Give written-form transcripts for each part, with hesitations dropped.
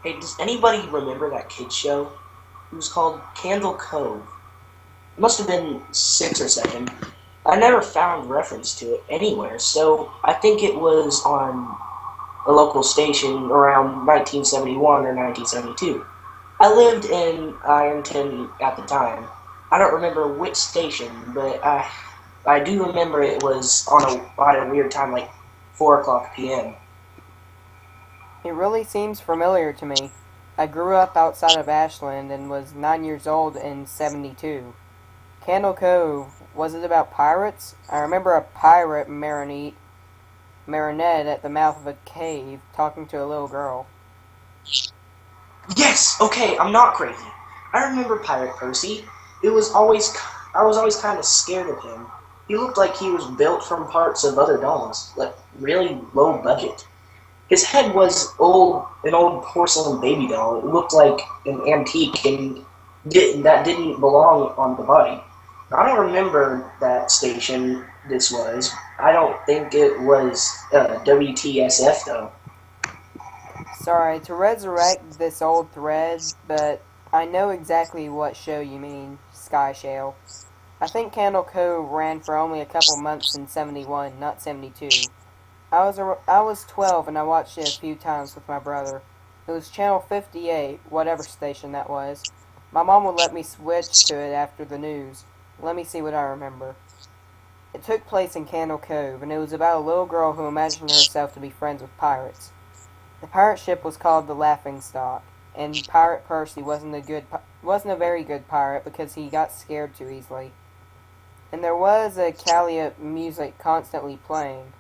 Hey, does anybody remember that kid show? It was called Candle Cove. It must have been 6 or 7. I never found reference to it anywhere, so I think it was on a local station around 1971 or 1972. I lived in Ironton at the time. I don't remember which station, but I do remember it was on at a weird time, like 4 o'clock p.m. It really seems familiar to me. I grew up outside of Ashland and was 9 years old in 72. Candle Cove, was it about pirates? I remember a pirate marinette at the mouth of a cave talking to a little girl. Yes, okay, I'm not crazy. I remember Pirate Percy. It was always I was always kind of scared of him. He looked like he was built from parts of other dolls, like really low budget. His head was an old porcelain baby doll. It looked like an antique and that didn't belong on the body. I don't remember that station this was. I don't think it was WTSF though. Sorry to resurrect this old thread, but I know exactly what show you mean, Sky Shale. I think Candle Cove ran for only a couple months in 71, not 72. I was 12 and I watched it a few times with my brother. It was channel 58, whatever station that was. My mom would let me switch to it after the news. Let me see what I remember. It took place in Candle Cove, and it was about a little girl who imagined herself to be friends with pirates. The pirate ship was called the Laughing Stock, and Pirate Percy wasn't a very good pirate because he got scared too easily. And there was a Calliope music constantly playing.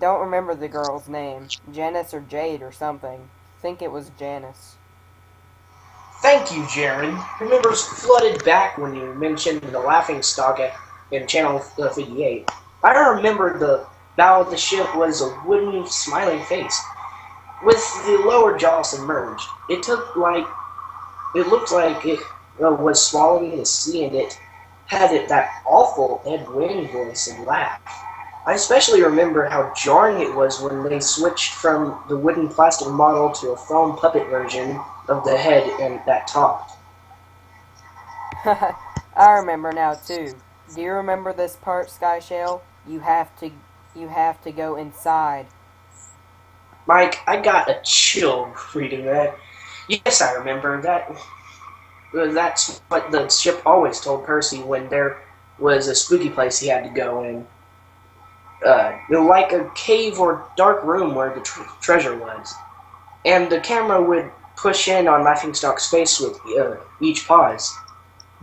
Don't remember the girl's name. Janice or Jade or something. Think it was Janice. Thank you, Jared. Remembers flooded back when you mentioned the laughing stock in Channel 58. I remember the bow of the ship was a wooden smiling face with the lower jaw submerged. It looked like it was swallowing the sea, and it had that awful Ed Wing voice and laugh. I especially remember how jarring it was when they switched from the wooden plastic model to a foam puppet version of the head and that top. I remember now too. Do you remember this part, Skyshell? You have to go inside. Mike, I got a chill reading that. Yes, I remember that. That's what the ship always told Percy when there was a spooky place he had to go in. Like a cave or dark room where the treasure was. And the camera would push in on Laughingstock's face with each pause.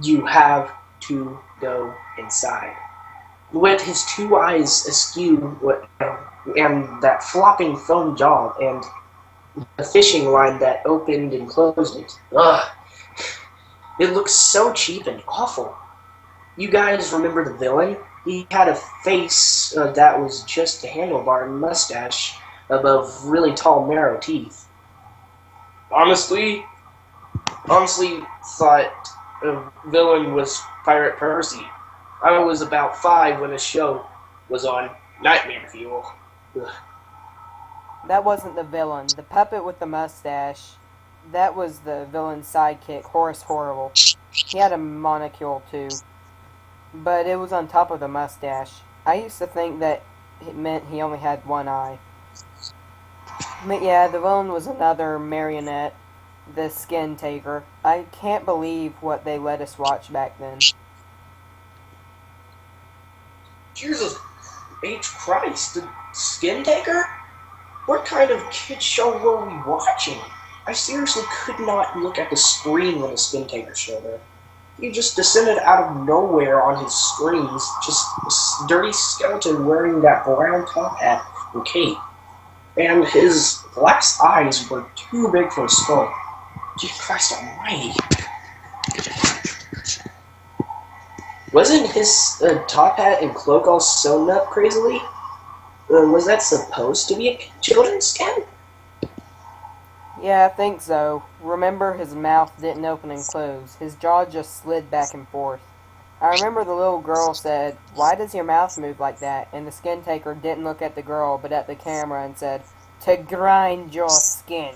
You have to go inside. With his two eyes askew and that flopping foam jaw and the fishing line that opened and closed it. Ugh. It looks so cheap and awful. You guys remember the villain? He had a face that was just a handlebar and mustache above really tall, narrow teeth. Honestly, thought the villain was Pirate Percy. I was about 5 when the show was on Nightmare Fuel. Ugh. That wasn't the villain. The puppet with the mustache. That was the villain's sidekick, Horace Horrible. He had a monocule too, but it was on top of the mustache. I used to think that it meant he only had one eye. But yeah, the villain was another marionette, the Skin Taker. I can't believe what they let us watch back then. Jesus H. Christ, the Skin Taker? What kind of kid show were we watching? I seriously could not look at the screen when the Skin Taker showed up. He just descended out of nowhere on his screens, just a dirty skeleton wearing that brown top hat and cape. And his glass eyes were too big for his skull. Jesus Christ almighty. Wasn't his top hat and cloak all sewn up crazily? Was that supposed to be a children's skin? Yeah, I think so. Remember, his mouth didn't open and close. His jaw just slid back and forth. I remember the little girl said, "Why does your mouth move like that?" And the Skin Taker didn't look at the girl, but at the camera and said, "To grind your skin."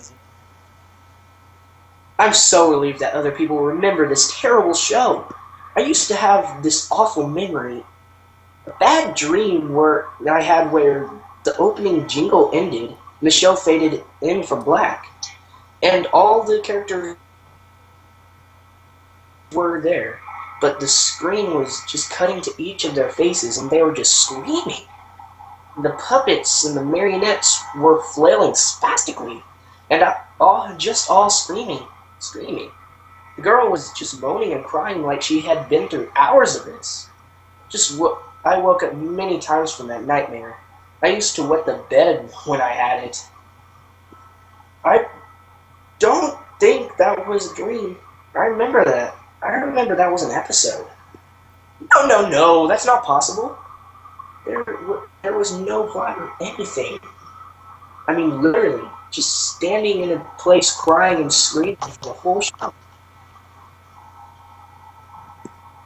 I'm so relieved that other people remember this terrible show. I used to have this awful memory, a bad dream that I had where the opening jingle ended and the show faded in from black, and all the characters were there, but the screen was just cutting to each of their faces and they were just screaming. The puppets and the marionettes were flailing spastically, and all screaming. The girl was just moaning and crying like she had been through hours of this. I woke up many times from that nightmare. I used to wet the bed when I had it. I don't think that was a dream. I remember that. I remember that was an episode. No, that's not possible. There was no plot or anything. I mean, literally, just standing in a place crying and screaming for the whole show.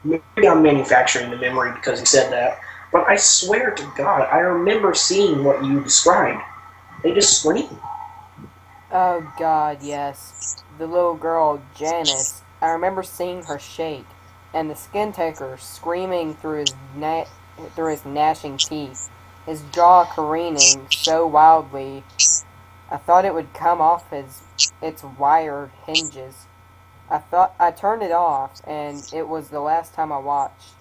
Maybe I'm manufacturing the memory because he said that, but I swear to God, I remember seeing what you described. They just screamed. Oh God, yes. The little girl, Janice, I remember seeing her shake, and the skin taker screaming through his gnashing teeth, his jaw careening so wildly I thought it would come off its wire hinges. I turned it off, and it was the last time I watched.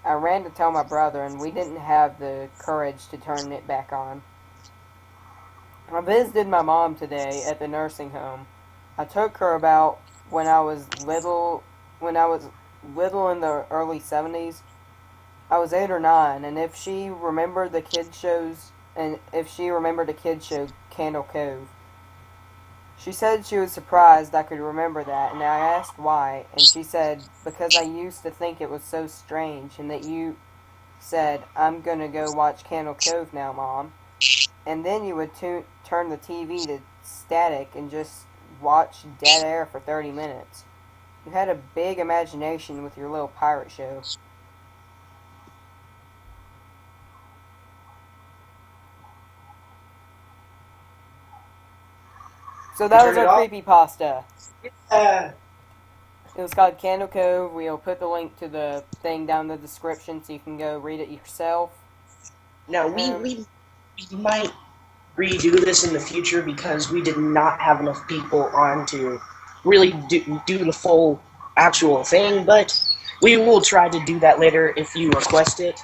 I ran to tell my brother, and we didn't have the courage to turn it back on. I visited my mom today at the nursing home. I took her about when I was little in the early 70s. I was 8 or 9, and if she remembered the kid shows, and if she remembered the kid show Candle Cove. She said she was surprised I could remember that, and I asked why, and she said, because I used to think it was so strange, and that you said, I'm gonna go watch Candle Cove now, Mom. And then you would turn the TV to static and just watch dead air for 30 minutes. You had a big imagination with your little pirate show. So that was Turn it our off? creepypasta. Yeah. It was called Candle Cove. We'll put the link to the thing down in the description so you can go read it yourself. Now, we might redo this in the future because we did not have enough people on to really do the full actual thing, but we will try to do that later if you request it.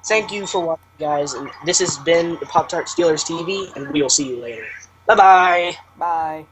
Thank you for watching, guys, and this has been the Pop Tart Steelers TV, and we will see you later. Bye-bye! Bye.